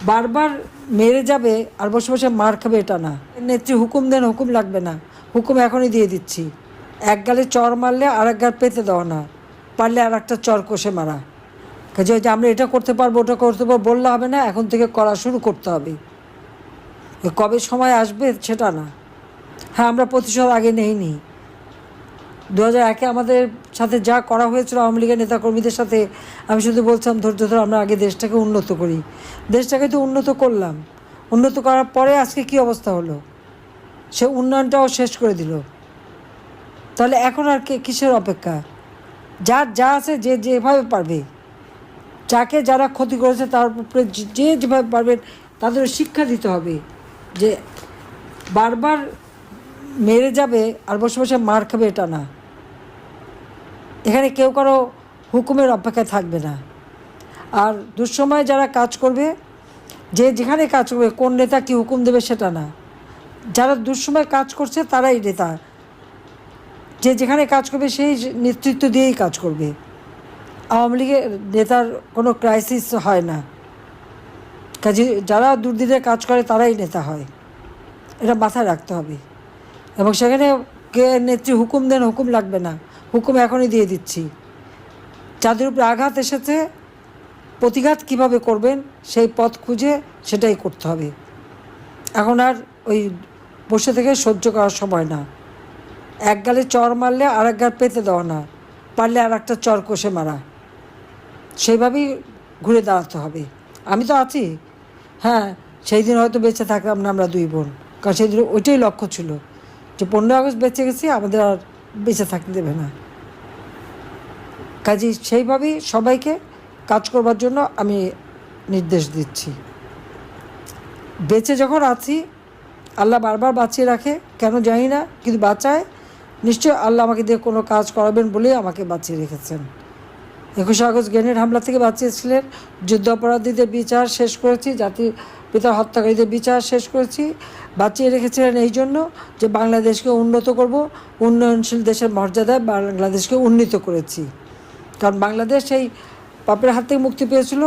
বারবার মেরে যাবে আর বসে বসে মার খাবে এটা না। নেত্রী হুকুম দেন, হুকুম লাগবে না, হুকুম এখনই দিয়ে দিচ্ছি। এক গালে চর মারলে আর এক গাল পেতে দেওয়া না, পারলে আর একটা চর কষে মারা। কাজে যে আমরা এটা করতে পারবো ওটা করতে পারবো বললে হবে না, এখন থেকে করা শুরু করতে হবে। কবে সময় আসবে সেটা না। হ্যাঁ, আমরা প্রতিশোধ আগে নেইনি। 2001-এ আমাদের সাথে যা করা হয়েছিল আওয়ামী লীগের নেতাকর্মীদের সাথে, আমি শুধু বলছিলাম ধৈর্য ধরে আমরা আগে দেশটাকে উন্নত করি। দেশটাকে তো উন্নত করলাম, উন্নত করার পরে আজকে কি অবস্থা হলো, সে উন্নয়নটাও শেষ করে দিল। তাহলে এখন আর কিসের অপেক্ষা? যার যা আছে যে যেভাবে পারবে, যাকে যারা ক্ষতি করেছে তার উপরে যে যেভাবে পারবেন তাদের শিক্ষা দিতে হবে যে বারবার মেরে যাবে আর বসে বসে মার খাবে এটা না। এখানে কেউ কারো হুকুমের অপেক্ষায় থাকবে না। আর দুঃসময় যারা কাজ করবে, যে যেখানে কাজ করবে, কোন নেতা কী হুকুম দেবে সেটা না। যারা দুঃসময় কাজ করছে তারাই নেতা, যে যেখানে কাজ করবে সেই নেতৃত্ব দিয়েই কাজ করবে। আওয়ামী লীগের নেতার কোনো ক্রাইসিস হয় না, কাজে যারা দুর্দিনে কাজ করে তারাই নেতা হয়, এটা মাথায় রাখতে হবে। এবং সেখানে কে নেত্রী হুকুম দেন, হুকুম লাগবে না, হুকুম এখনই দিয়ে দিচ্ছি। যাদের উপরে আঘাত এসেছে প্রতিঘাত কিভাবে করবেন সেই পথ খুঁজে সেটাই করতে হবে। এখন আর ওই বসে থেকে সহ্য করার সময় না। এক গালে চর মারলে আর এক গাল পেতে দেওয়া না, পারলে আর একটা চর কষে মারা। সেইভাবেই ঘুরে দাঁড়াতে হবে। আমি তো আছি। হ্যাঁ, সেই দিন হয়তো বেঁচে থাকলাম না আমরা দুই বোন, কারণ সেই দিন ওইটাই লক্ষ্য ছিল যে 15 আগস্ট বেঁচে গেছি, আমাদের আর বেঁচে থাকতে দেবে না। কাজেই সেইভাবেই সবাইকে কাজ করবার জন্য আমি নির্দেশ দিচ্ছি। বেঁচে যখন আছি, আল্লাহ বারবার বাঁচিয়ে রাখে কেন জানি না, কিন্তু বাঁচায় নিশ্চয়। আল্লাহ আমাকে দিয়ে কোনো কাজ করাবেন বলেই আমাকে বাঁচিয়ে রেখেছেন। 21 আগস্ট গ্রেনেড হামলা থেকে বাঁচিয়েছিলেন, যুদ্ধ অপরাধীদের বিচার শেষ করেছি, জাতির পিতার হত্যাকারীদের বিচার শেষ করেছি। বাঁচিয়ে রেখেছিলেন এই জন্য যে বাংলাদেশকে উন্নত করব, উন্নয়নশীল দেশের মর্যাদায় বাংলাদেশকে উন্নীত করেছি। কারণ বাংলাদেশ সেই পাপের হাত থেকে মুক্তি পেয়েছিল,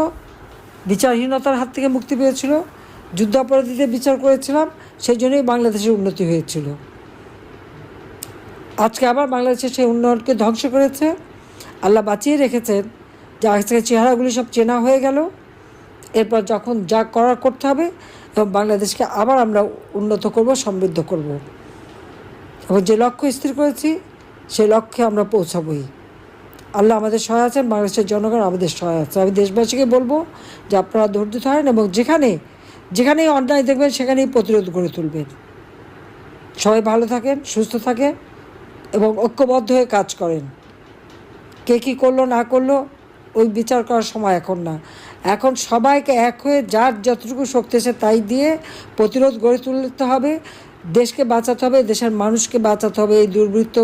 বিচারহীনতার হাত থেকে মুক্তি পেয়েছিল, যুদ্ধ অপরাধীদের বিচার করেছিলাম, সেই জন্যই বাংলাদেশের উন্নতি হয়েছিল। আজকে আবার বাংলাদেশের সেই উন্নয়নকে ধ্বংস করেছে। আল্লাহ বাঁচিয়ে রেখেছেন যে আজকে চেহারাগুলি সব চেনা হয়ে গেল। এরপর যখন যা করার করতে হবে এবং বাংলাদেশকে আবার আমরা উন্নত করব, সমৃদ্ধ করব, এবং যে লক্ষ্য স্থির করেছি সেই লক্ষ্যে আমরা পৌঁছাবই। আল্লাহ আমাদের সহায় আছেন, বাংলাদেশের জনগণ আমাদের সহায় আছে। আমি দেশবাসীকে বলবো যে আপনারা ধৈর্য ধরেন এবং যেখানেই অন্যায় দেখবেন সেখানেই প্রতিরোধ গড়ে তুলবেন। সবাই ভালো থাকেন, সুস্থ থাকেন এবং ঐক্যবদ্ধ হয়ে কাজ করেন। কে কী করলো না করলো ওই বিচার করার সময় এখন না। এখন সবাইকে এক হয়ে যার যতটুকু শক্তি আছে তাই দিয়ে প্রতিরোধ গড়ে তুলতে হবে, দেশকে বাঁচাতে হবে, দেশের মানুষকে বাঁচাতে হবে এই দুর্বৃত্ত